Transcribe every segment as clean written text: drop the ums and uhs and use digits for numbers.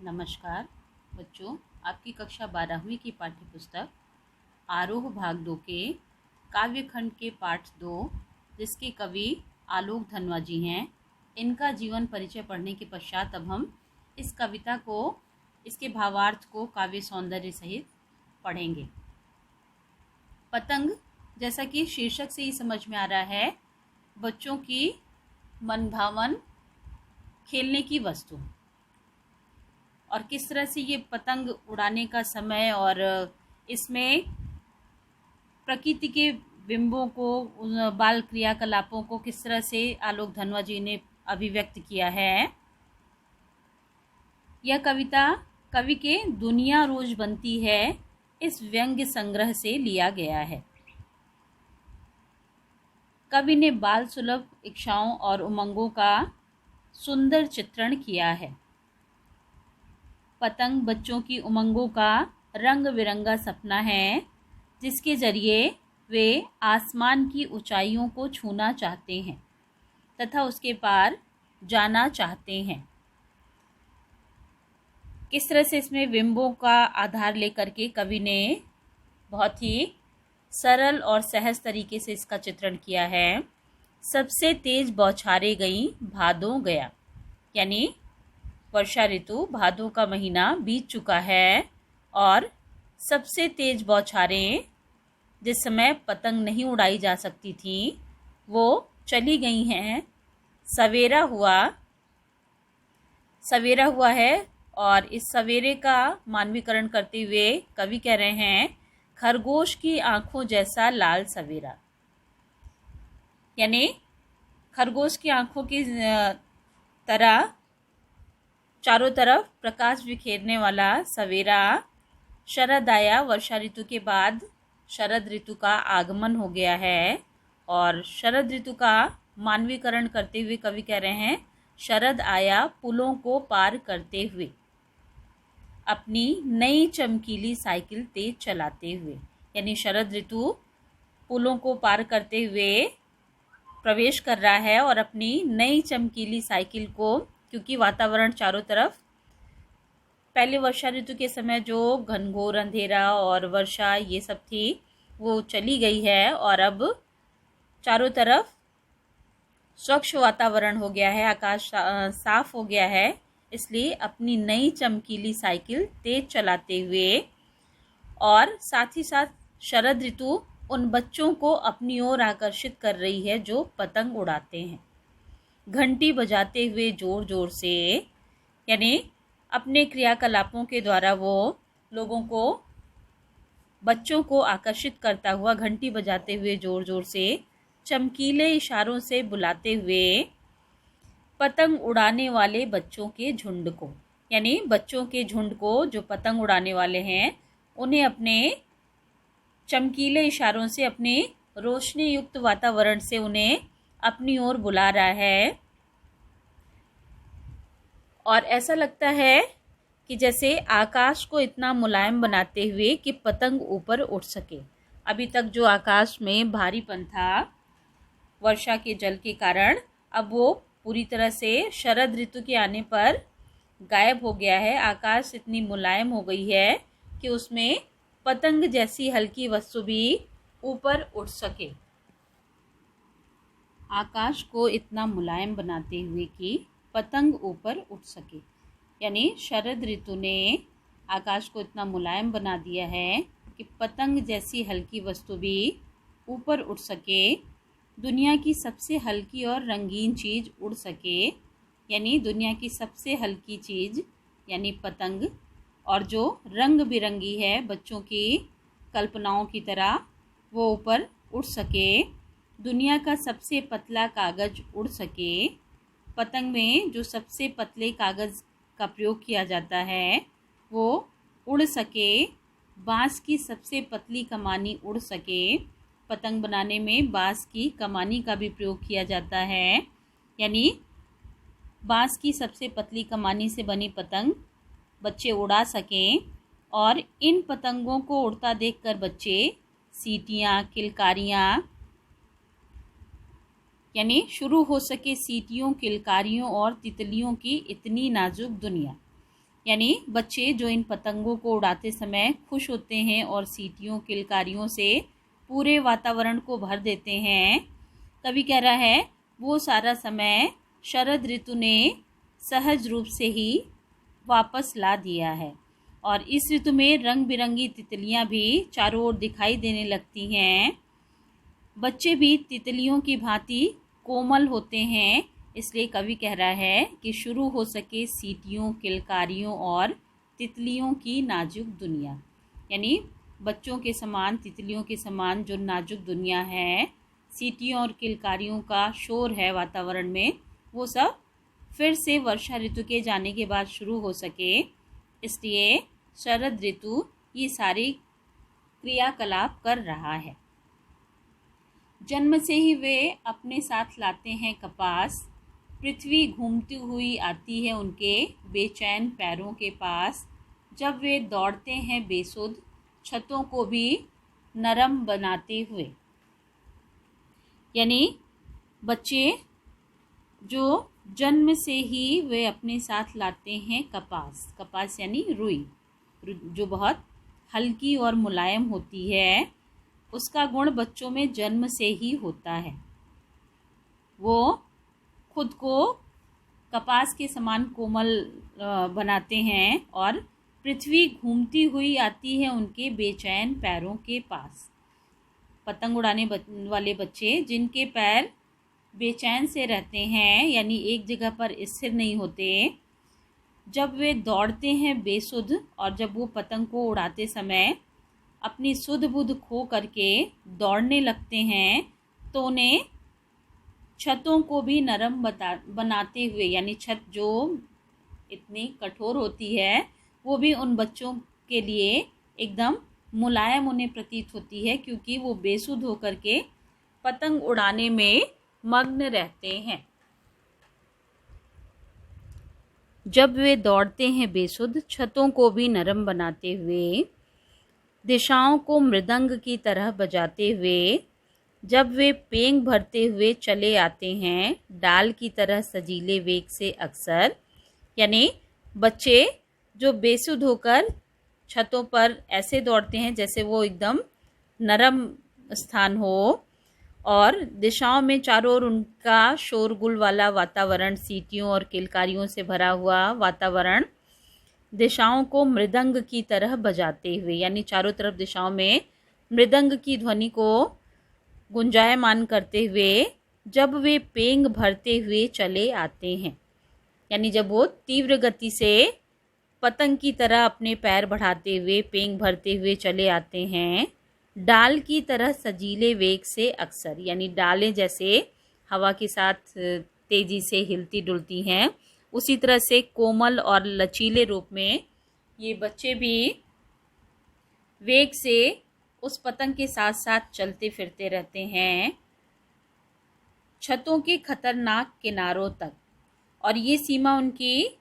नमस्कार बच्चों, आपकी कक्षा 12वीं की पाठ्य पुस्तक आरोह भाग 2 के काव्य खंड के पाठ 2, जिसके कवि आलोक धनवा जी हैं, इनका जीवन परिचय पढ़ने के पश्चात अब हम इस कविता को, इसके भावार्थ को काव्य सौंदर्य सहित पढ़ेंगे। पतंग, जैसा कि शीर्षक से ही समझ में आ रहा है, बच्चों की मनभावन खेलने की वस्तु। और किस तरह से ये पतंग उड़ाने का समय और इसमें प्रकृति के बिंबों को, बाल क्रियाकलापों को किस तरह से आलोक धनवा जी ने अभिव्यक्त किया है। यह कविता कवि के दुनिया रोज बनती है इस व्यंग्य संग्रह से लिया गया है। कवि ने बाल सुलभ इच्छाओं और उमंगों का सुंदर चित्रण किया है। पतंग बच्चों की उमंगों का रंग बिरंगा सपना है, जिसके जरिए वे आसमान की ऊंचाइयों को छूना चाहते हैं तथा उसके पार जाना चाहते हैं। किस तरह से इसमें बिंबों का आधार लेकर के कवि ने बहुत ही सरल और सहज तरीके से इसका चित्रण किया है। सबसे तेज बौछारें गई भादों गया, यानी वर्षा ऋतु, भादों का महीना बीत चुका है और सबसे तेज बौछारें, जिस समय पतंग नहीं उड़ाई जा सकती थी, वो चली गई हैं। सवेरा हुआ है और इस सवेरे का मानवीकरण करते हुए कवि कह रहे हैं, खरगोश की आंखों जैसा लाल सवेरा, यानी खरगोश की आंखों की तरह चारों तरफ प्रकाश बिखेरने वाला सवेरा। शरद आया, वर्षा ऋतु के बाद शरद ऋतु का आगमन हो गया है और शरद ऋतु का मानवीकरण करते हुए कवि कह रहे हैं, शरद आया पुलों को पार करते हुए, अपनी नई चमकीली साइकिल तेज चलाते हुए, यानी शरद ऋतु पुलों को पार करते हुए प्रवेश कर रहा है और अपनी नई चमकीली साइकिल को, क्योंकि वातावरण चारों तरफ पहले वर्षा ऋतु के समय जो घनघोर अंधेरा और वर्षा ये सब थी वो चली गई है और अब चारों तरफ स्वच्छ वातावरण हो गया है, आकाश साफ हो गया है। इसलिए अपनी नई चमकीली साइकिल तेज चलाते हुए और साथ ही साथ शरद ऋतु उन बच्चों को अपनी ओर आकर्षित कर रही है जो पतंग उड़ाते हैं, घंटी बजाते हुए जोर जोर से, यानी अपने क्रियाकलापों के द्वारा वो लोगों को, बच्चों को आकर्षित करता हुआ घंटी बजाते हुए जोर जोर से, चमकीले इशारों से बुलाते हुए पतंग उड़ाने वाले बच्चों के झुंड को, यानी बच्चों के झुंड को जो पतंग उड़ाने वाले हैं, उन्हें अपने चमकीले इशारों से, अपने रोशनी युक्त वातावरण से उन्हें अपनी ओर बुला रहा है। और ऐसा लगता है कि जैसे आकाश को इतना मुलायम बनाते हुए कि पतंग ऊपर उड़ सके। अभी तक जो आकाश में भारीपन था वर्षा के जल के कारण, अब वो पूरी तरह से शरद ऋतु के आने पर गायब हो गया है। आकाश इतनी मुलायम हो गई है कि उसमें पतंग जैसी हल्की वस्तु भी ऊपर उड़ सके। आकाश को इतना मुलायम बनाते हुए कि पतंग ऊपर उठ सके, यानी शरद ऋतु ने आकाश को इतना मुलायम बना दिया है कि पतंग जैसी हल्की वस्तु भी ऊपर उठ सके, दुनिया की सबसे हल्की और रंगीन चीज़ उड़ सके, यानी दुनिया की सबसे हल्की चीज़ यानी पतंग, और जो रंग बिरंगी है बच्चों की कल्पनाओं की तरह, वो ऊपर उड़ सके। दुनिया का सबसे पतला कागज़ उड़ सके, पतंग में जो सबसे पतले कागज़ का प्रयोग किया जाता है वो उड़ सके। बांस की सबसे पतली कमानी उड़ सके, पतंग बनाने में बांस की कमानी का भी प्रयोग किया जाता है, यानी बांस की सबसे पतली कमानी से बनी पतंग बच्चे उड़ा सकें। और इन पतंगों को उड़ता देखकर बच्चे सीटियाँ, किलकारियाँ, यानी शुरू हो सके सीटियों, किलकारियों और तितलियों की इतनी नाजुक दुनिया, यानी बच्चे जो इन पतंगों को उड़ाते समय खुश होते हैं और सीटियों किलकारियों से पूरे वातावरण को भर देते हैं। कवि कह रहा है वो सारा समय शरद ऋतु ने सहज रूप से ही वापस ला दिया है। और इस ऋतु में रंग बिरंगी तितलियां भी चारों ओर दिखाई देने लगती हैं। बच्चे भी तितलियों की भांति कोमल होते हैं, इसलिए कवि कह रहा है कि शुरू हो सके सीटियों किलकारियों और तितलियों की नाजुक दुनिया। यानी बच्चों के समान तितलियों के समान जो नाजुक दुनिया है, सीटियों और किलकारियों का शोर है वातावरण में, वो सब फिर से वर्षा ऋतु के जाने के बाद शुरू हो सके, इसलिए शरद ऋतु ये सारी क्रियाकलाप कर रहा है। जन्म से ही वे अपने साथ लाते हैं कपास, पृथ्वी घूमती हुई आती है उनके बेचैन पैरों के पास। जब वे दौड़ते हैं बेसुध, छतों को भी नरम बनाते हुए। यानी बच्चे जो जन्म से ही वे अपने साथ लाते हैं कपास, कपास यानी रुई, जो बहुत हल्की और मुलायम होती है, उसका गुण बच्चों में जन्म से ही होता है। वो खुद को कपास के समान कोमल बनाते हैं और पृथ्वी घूमती हुई आती है उनके बेचैन पैरों के पास। पतंग उड़ाने वाले बच्चे जिनके पैर बेचैन से रहते हैं, यानी एक जगह पर स्थिर नहीं होते, जब वे दौड़ते हैं बेसुध और जब वो पतंग को उड़ाते समय अपनी सुध बुध खो करके दौड़ने लगते हैं, तो उन्हें छतों को भी नरम बनाते हुए, यानी छत जो इतनी कठोर होती है वो भी उन बच्चों के लिए एकदम मुलायम उन्हें प्रतीत होती है, क्योंकि वो बेसुध होकर के पतंग उड़ाने में मग्न रहते हैं। जब वे दौड़ते हैं बेसुध, छतों को भी नरम बनाते हुए, दिशाओं को मृदंग की तरह बजाते हुए, जब वे पेंग भरते हुए चले आते हैं डाल की तरह सजीले वेग से अक्सर। यानी बच्चे जो बेसुध होकर छतों पर ऐसे दौड़ते हैं जैसे वो एकदम नरम स्थान हो, और दिशाओं में चारों ओर उनका शोरगुल वाला वातावरण, सीटियों और किलकारियों से भरा हुआ वातावरण, दिशाओं को मृदंग की तरह बजाते हुए, यानी चारों तरफ दिशाओं में मृदंग की ध्वनि को गुंजायमान करते हुए जब वे पेंग भरते हुए चले आते हैं, यानी जब वो तीव्र गति से पतंग की तरह अपने पैर बढ़ाते हुए पेंग भरते हुए चले आते हैं डाल की तरह सजीले वेग से अक्सर, यानी डालें जैसे हवा के साथ तेजी से हिलती डुलती हैं, उसी तरह से कोमल और लचीले रूप में ये बच्चे भी वेग से उस पतंग के साथ साथ चलते फिरते रहते हैं छतों के खतरनाक किनारों तक। और ये सीमा उनकी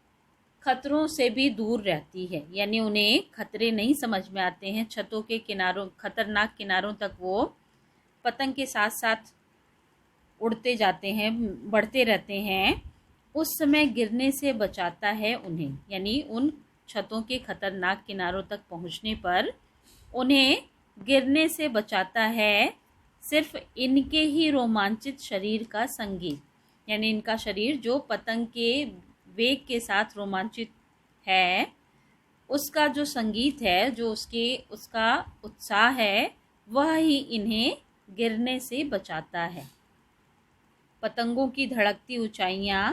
खतरों से भी दूर रहती है, यानी उन्हें खतरे नहीं समझ में आते हैं। छतों के किनारों, खतरनाक किनारों तक वो पतंग के साथ साथ उड़ते जाते हैं, बढ़ते रहते हैं। उस समय गिरने से बचाता है उन्हें, यानी उन छतों के खतरनाक किनारों तक पहुंचने पर उन्हें गिरने से बचाता है सिर्फ इनके ही रोमांचित शरीर का संगीत, यानी इनका शरीर जो पतंग के वेग के साथ रोमांचित है, उसका जो संगीत है, जो उसका उत्साह है, वह ही इन्हें गिरने से बचाता है। पतंगों की धड़कती ऊंचाइयां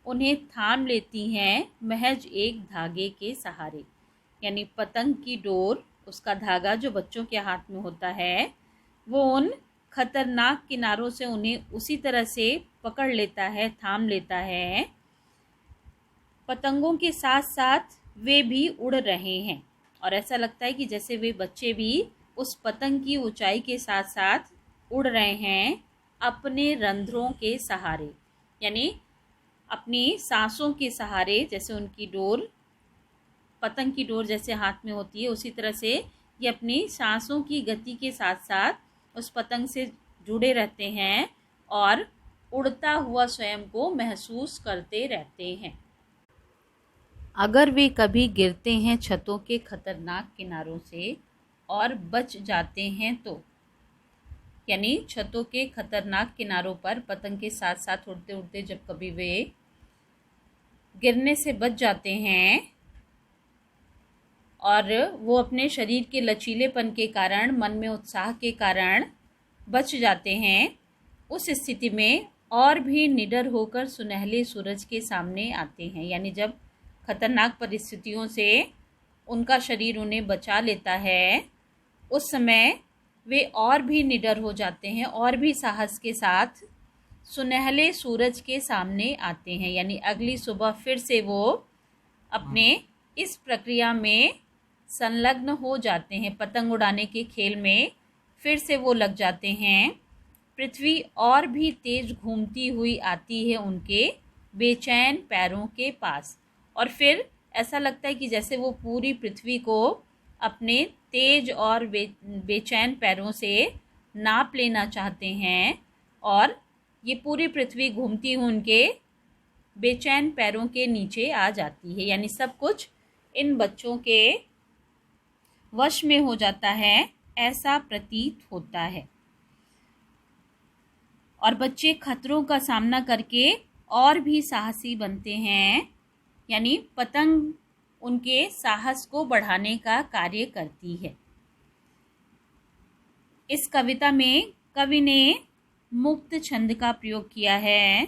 उन्हें थाम लेती हैं महज एक धागे के सहारे, यानी पतंग की डोर, उसका धागा जो बच्चों के हाथ में होता है, वो उन खतरनाक किनारों से उन्हें उसी तरह से पकड़ लेता है, थाम लेता है। पतंगों के साथ साथ वे भी उड़ रहे हैं और ऐसा लगता है कि जैसे वे बच्चे भी उस पतंग की ऊंचाई के साथ साथ उड़ रहे हैं अपने रंध्रों के सहारे, यानी अपनी सांसों के सहारे। जैसे उनकी डोर, पतंग की डोर जैसे हाथ में होती है, उसी तरह से ये अपनी सांसों की गति के साथ साथ उस पतंग से जुड़े रहते हैं और उड़ता हुआ स्वयं को महसूस करते रहते हैं। अगर वे कभी गिरते हैं छतों के खतरनाक किनारों से और बच जाते हैं तो, यानी छतों के खतरनाक किनारों पर पतंग के साथ साथ उड़ते उड़ते जब कभी वे गिरने से बच जाते हैं और वो अपने शरीर के लचीलेपन के कारण, मन में उत्साह के कारण बच जाते हैं, उस स्थिति में और भी निडर होकर सुनहले सूरज के सामने आते हैं। यानी जब खतरनाक परिस्थितियों से उनका शरीर उन्हें बचा लेता है, उस समय वे और भी निडर हो जाते हैं और भी साहस के साथ सुनहले सूरज के सामने आते हैं। यानी अगली सुबह फिर से वो अपने इस प्रक्रिया में संलग्न हो जाते हैं, पतंग उड़ाने के खेल में फिर से वो लग जाते हैं। पृथ्वी और भी तेज घूमती हुई आती है उनके बेचैन पैरों के पास, और फिर ऐसा लगता है कि जैसे वो पूरी पृथ्वी को अपने तेज और बेचैन पैरों से नाप लेना चाहते हैं, और ये पूरी पृथ्वी घूमती हुई उनके बेचैन पैरों के नीचे आ जाती है। यानी सब कुछ इन बच्चों के वश में हो जाता है, ऐसा प्रतीत होता है। और बच्चे खतरों का सामना करके और भी साहसी बनते हैं। यानी पतंग उनके साहस को बढ़ाने का कार्य करती है। इस कविता में कवि ने मुक्त छंद का प्रयोग किया है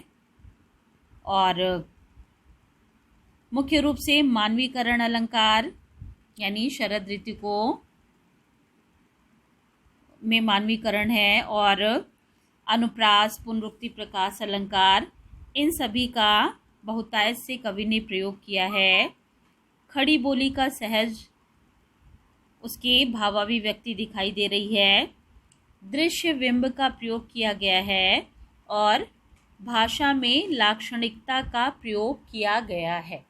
और मुख्य रूप से मानवीकरण अलंकार, यानी शरद ऋतु को में मानवीकरण है, और अनुप्रास, पुनरुक्ति, प्रकाश अलंकार, इन सभी का बहुतायत से कवि ने प्रयोग किया है। खड़ी बोली का सहज उसकी भावाभिव्यक्ति दिखाई दे रही है। दृश्य बिंब का प्रयोग किया गया है और भाषा में लाक्षणिकता का प्रयोग किया गया है।